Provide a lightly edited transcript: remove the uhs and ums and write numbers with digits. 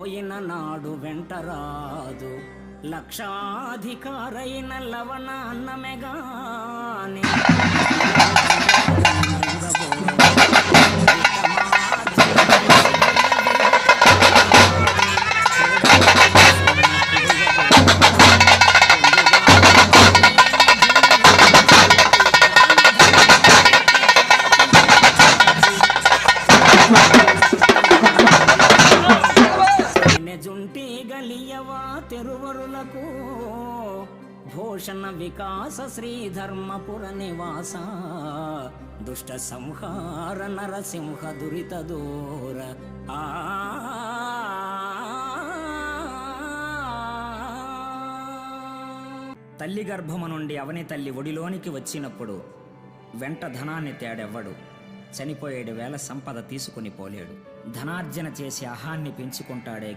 పోయిన నాడు వెంటరాదు లక్షాధికారైన లవణ అన్నమెగాని జుంటి గలియవా తెరువరులకు భూషణ వికాస శ్రీధర్మపుర నివాస దుష్ట సంహార నరసింహ దురిత దూర తల్లి గర్భము నుండి అవని తల్లి ఒడిలోనికి వచ్చినప్పుడు వెంట ధనాన్ని తేడెవ్వడు. చనిపోయేడు వేళ సంపద తీసుకుని పోలేడు. ధనార్జన చేసి అహాన్ని పెంచుకుంటాడే